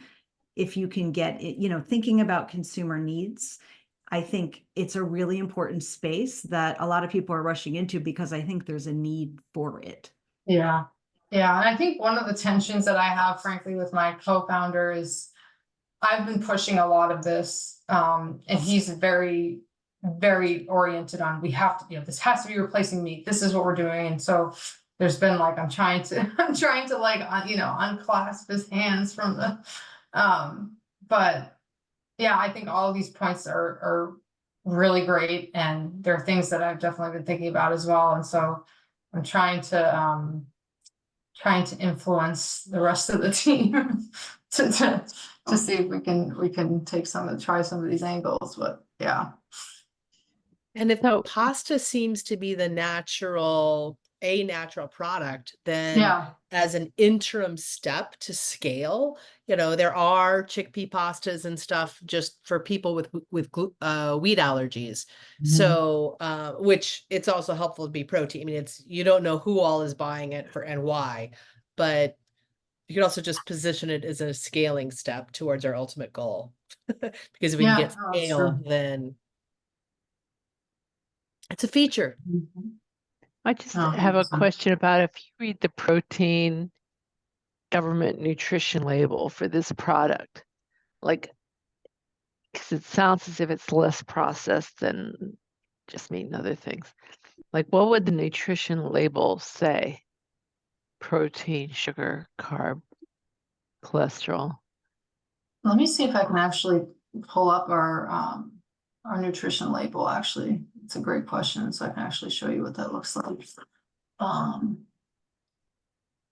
If you can get it, thinking about consumer needs, I think it's a really important space that a lot of people are rushing into because I think there's a need for it. Yeah. Yeah. And I think one of the tensions that I have, frankly, with my co-founder is I've been pushing a lot of this, and he's very, very oriented on, we have to, this has to be replacing meat. This is what we're doing. And so there's been like, I'm trying to like, unclasp his hands from the, but yeah, I think all of these points are really great. And there are things that I've definitely been thinking about as well. And so I'm trying to influence the rest of the team to see if we can try some of these angles, but yeah. And if pasta seems to be a natural product, then Yeah. as an interim step to scale, there are chickpea pastas and stuff just for people with wheat allergies. Mhm. So, which it's also helpful to be protein. I mean, you don't know who all is buying it for and why, but you can also just position it as a scaling step towards our ultimate goal. Because if we can get scale, then it's a feature. Mhm. I just have a 100%. question about if you read the protein government nutrition label for this product, like, because it sounds as if it's less processed than just meat and other things. Like, what would the nutrition label say? Protein, sugar, carb, cholesterol. Let me see if I can actually pull up our nutrition label. Actually, it's a great question, so I can actually show you what that looks like.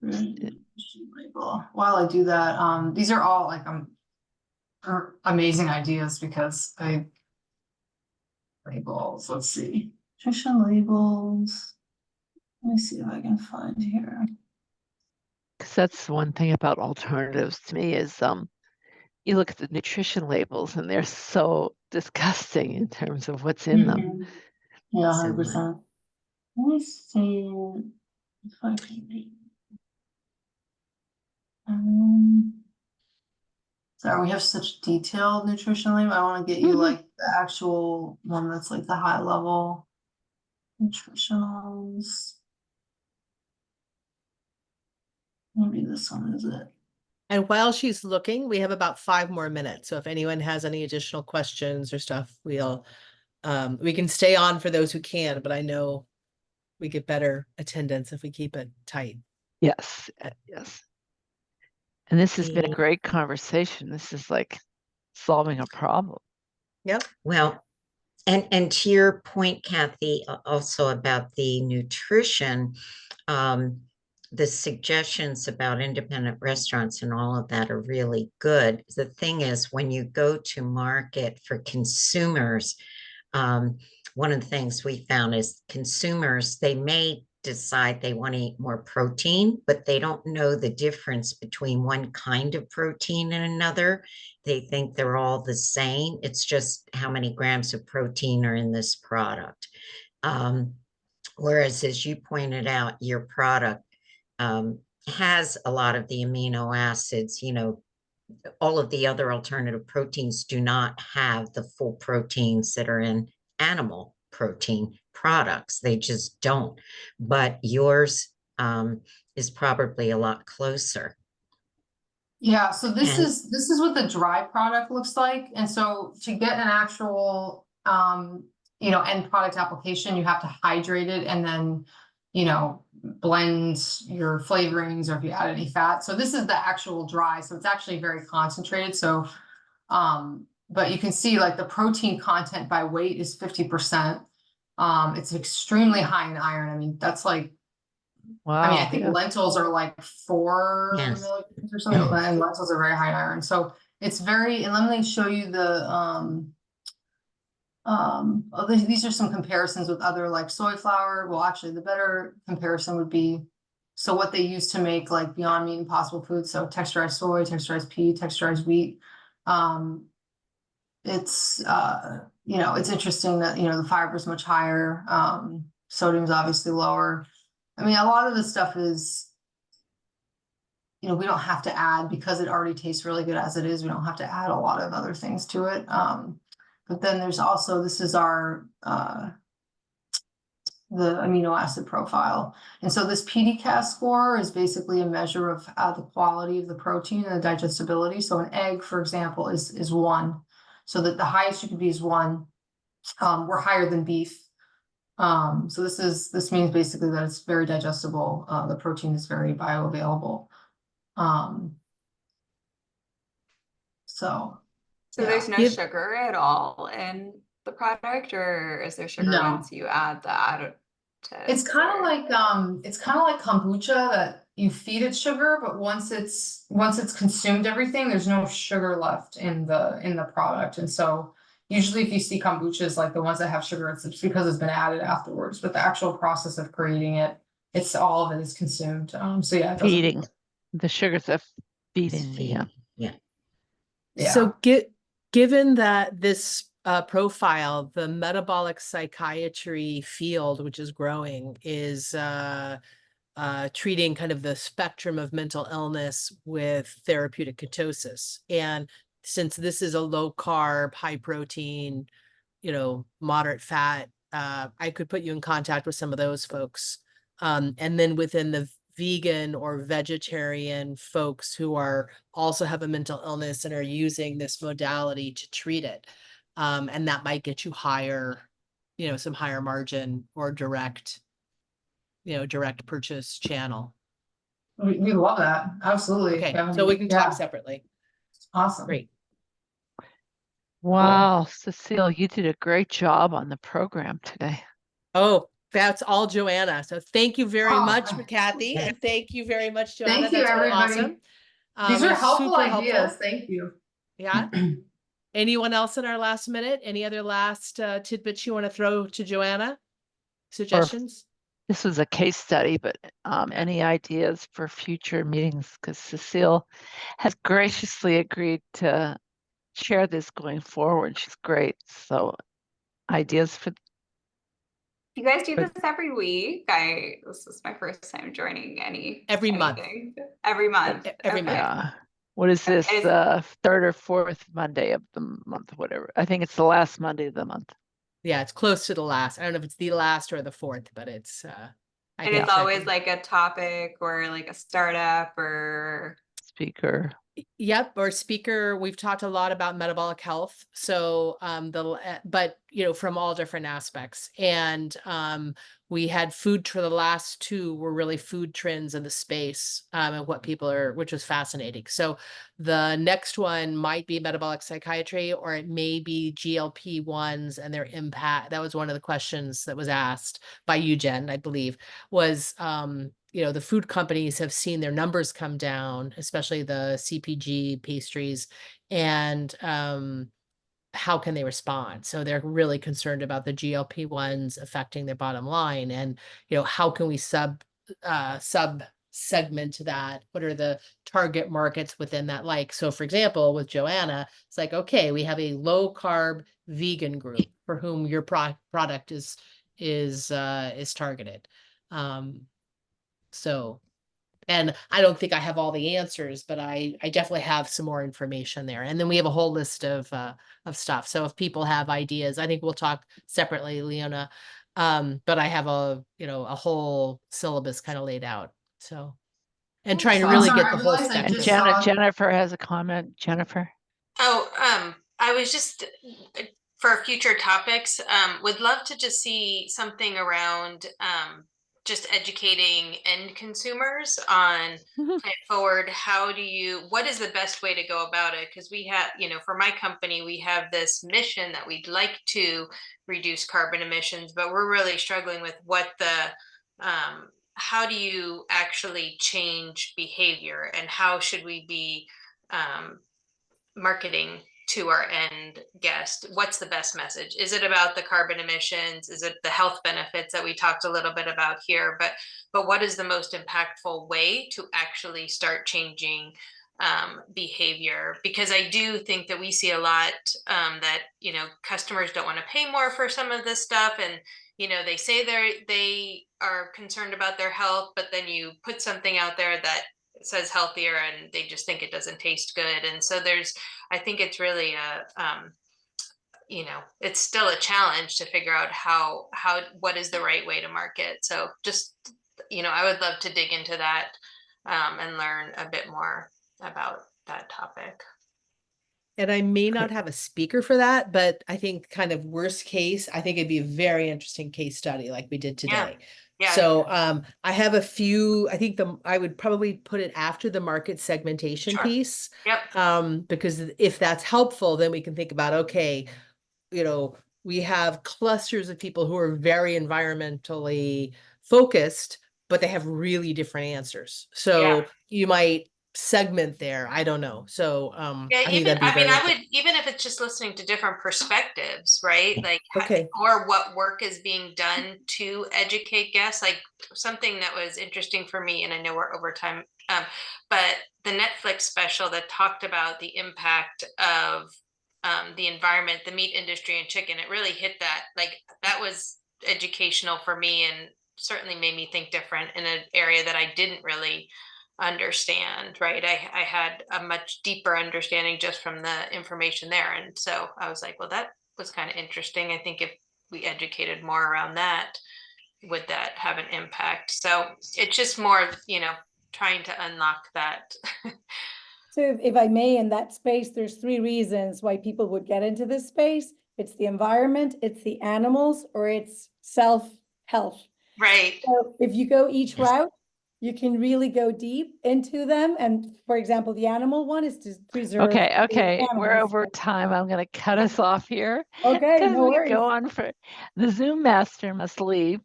Nutrition label. While I do that, these are all are amazing ideas because labels. Let's see, nutrition labels. Let me see if I can find here. Because that's one thing about alternatives to me is you look at the nutrition labels and they're so disgusting in terms of what's in them. Yeah, 100%. Let me see if I can. Sorry, we have such detailed nutrition label. I want to get you like the actual one that's like the high level nutritionals. Maybe this one is it. And while she's looking, we have about 5 more minutes. So if anyone has any additional questions or stuff, we can stay on for those who can, but I know we get better attendance if we keep it tight. Yes, yes. And this has been a great conversation. This is like solving a problem. Yep. Well, and to your point, Kathy, also about the nutrition, the suggestions about independent restaurants and all of that are really good. The thing is, when you go to market for consumers, one of the things we found is consumers, they may decide they want to eat more protein, but they don't know the difference between one kind of protein and another. They think they're all the same. It's just how many grams of protein are in this product. Whereas, as you pointed out, your product has a lot of the amino acids, all of the other alternative proteins do not have the full proteins that are in animal protein products. They just don't. But yours is probably a lot closer. Yeah, so this is what the dry product looks like. And so to get an actual end product application, you have to hydrate it and then blend your flavorings or if you add any fat. So this is the actual dry. So it's actually very concentrated. So but you can see like the protein content by weight is 50%. It's extremely high in iron. I mean, that's like, I mean, I Wow. think Yeah. lentils are like 4 Yes. milligrams or something, and lentils are very high in iron. So it's very, and let me show you the, these are some comparisons with other like soy flour. Well, actually the better comparison would be, so what they use to make like Beyond Meat and Impossible Foods. So texturized soy, texturized pea, texturized wheat. It's, you know, it's interesting that, you know, the fiber is much higher. Sodium's obviously lower. I mean, a lot of this stuff is, you know, we don't have to add, because it already tastes really good as it is. We don't have to add a lot of other things to it. But then there's also, this is our, the amino acid profile. And so this PDCAS score is basically a measure of the quality of the protein and the digestibility. So an egg, for example, is 1. So that the highest you could be is 1. We're higher than beef. So this means basically that it's very digestible. The protein is very bioavailable. So yeah. there's no sugar at all in the product, or is there sugar No. once you add the additives? It's kind of like kombucha, that you feed it sugar, but once it's consumed everything, there's no sugar left in the product. And so usually if you see kombuchas, like the ones that have sugar, it's because it's been added afterwards. But the actual process of creating it, it's all of it is consumed. So yeah, it doesn't. Feeding. The sugars of feeding. Yeah. Yeah. Yeah. So given that this profile, the metabolic psychiatry field, which is growing, is treating kind of the spectrum of mental illness with therapeutic ketosis. And since this is a low carb, high protein, you know, moderate fat, I could put you in contact with some of those folks. And then within the vegan or vegetarian folks who are also have a mental illness and are using this modality to treat it. And that might get you higher, you know, some higher margin or direct purchase channel. We love that. Absolutely. Okay, Yeah, so we can yeah. talk separately. Awesome. Great. Wow, Cecile, you did a great job on the program today. Oh, that's all Joanna. So thank you very Oh, much, Kathy. And thank you very much, Joanna. Thank you, That's really everybody. awesome. These It are was helpful super ideas. helpful. Thank you. Yeah. Anyone else in our last minute? Any other last tidbits you want to throw to Joanna? Suggestions? This was a case study, but any ideas for future meetings? Because Cecile has graciously agreed to share this going forward. She's great. So ideas for You guys do this every week? This is my first time joining Every month. anything. Every month. Every Okay. month. yeah. What is this? Is- Third or fourth Monday of the month, whatever. I think it's the last Monday of the month. Yeah, it's close to the last. I don't know if it's the last or the fourth, but it's And it's always like a topic or like a startup or Speaker. Yep, or speaker. We've talked a lot about metabolic health. So but you know, from all different aspects. And we had food for the last 2 were really food trends in the space and what people are, which was fascinating. So the next one might be metabolic psychiatry, or it may be GLP-1s and their impact. That was one of the questions that was asked by you, Jen, I believe, was you know, the food companies have seen their numbers come down, especially the CPG pastries, and how can they respond? So they're really concerned about the GLP-1s affecting their bottom line, and you know, how can we sub segment that? What are the target markets within that? Like, so for example, with Joanna, it's like, okay, we have a low carb vegan group for whom your product is targeted. So, and I don't think I have all the answers, but I definitely have some more information there. And then we have a whole list of stuff. So if people have ideas, I think we'll talk separately, Leona. But I have a whole syllabus kind of laid out. So, and trying to I'm really sorry, get I the whole realized I And spectrum. just saw- Jennifer has a comment. Jennifer. Oh, I was just for future topics, would love to just see something around just educating end consumers on Mhm. plan forward. What is the best way to go about it? Because we have, for my company, we have this mission that we'd like to reduce carbon emissions, but we're really struggling with how do you actually change behavior, and how should we be marketing to our end guest? What's the best message? Is it about the carbon emissions? Is it the health benefits that we talked a little bit about here? But what is the most impactful way to actually start changing behavior? Because I do think that we see a lot that customers don't want to pay more for some of this stuff, and they say they are concerned about their health, but then you put something out there that says healthier and they just think it doesn't taste good. And so I think it's really it's still a challenge to figure out what is the right way to market. So just, I would love to dig into that and learn a bit more about that topic. And I may not have a speaker for that, but I think kind of worst case, I think it'd be a very interesting case study like we did today. Yeah. So I have a few, I think I would probably put it after the market segmentation Sure. piece. Yep. Because if that's helpful, then we can think about, okay, we have clusters of people who are very environmentally focused, but they have really different answers. So you might segment there. I don't know. So Yeah, I think that'd be very I would, even if it's just listening to different perspectives, right? Like, okay. Or what work is being done to educate guests. Like something that was interesting for me, and I know we're over time, but the Netflix special that talked about the impact of the environment, the meat industry, and chicken, it really hit that. Like, that was educational for me, and certainly made me think different in an area that I didn't really understand, right? I had a much deeper understanding just from the information there. And so I was like, well, that was kind of interesting. I think if we educated more around that, would that have an impact? So it's just more, trying to unlock that. So if I may, in that space, there's 3 reasons why people would get into this space. It's the environment, it's the animals, or it's self-health. Right. So if you go each route, you can really go deep into them. And for example, the animal one is to preserve. Okay, we're over time. I'm going to cut us off here. Okay, because no we worries. go on for the Zoom master must leave.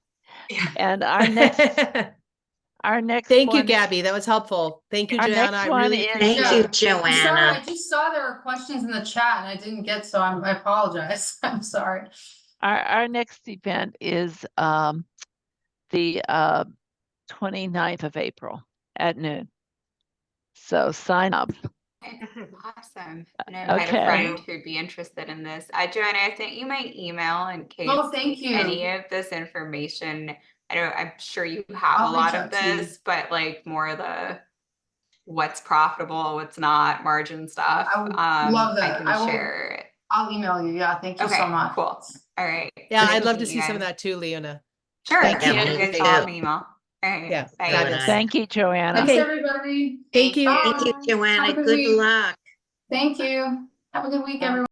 Yeah. And our next Thank you, one, Gabby. That was helpful. Thank you, Our Joanna. next I one really is- appreciate Thank you, it. Joanna. Sorry, I just saw there were questions in the chat and I didn't get, so I apologize. I'm sorry. Our next event is the 29th of April at noon. So sign up. Awesome. And I had Okay. a friend who'd be interested in this. Joanna, I sent you my email in case Oh, thank you. any of this information. I'm sure you have I'll a lot reach of out to you. this, but like more the what's profitable, what's not, margin stuff. I would love that. I can I will- share it. I'll email you. Yeah, thank you Okay, so much. cool. All right. Yeah, Good I'd love to meet you see some of guys. that too, Leona. Sure. Thank you. You guys too. follow me email. All right. Yeah, Bye. fabulous. Thank you, Joanna. Thanks, Okay. everybody. Thank you. Bye. Thank you, Joanna. Have a good Good week. luck. Thank you. Have a good week, everyone.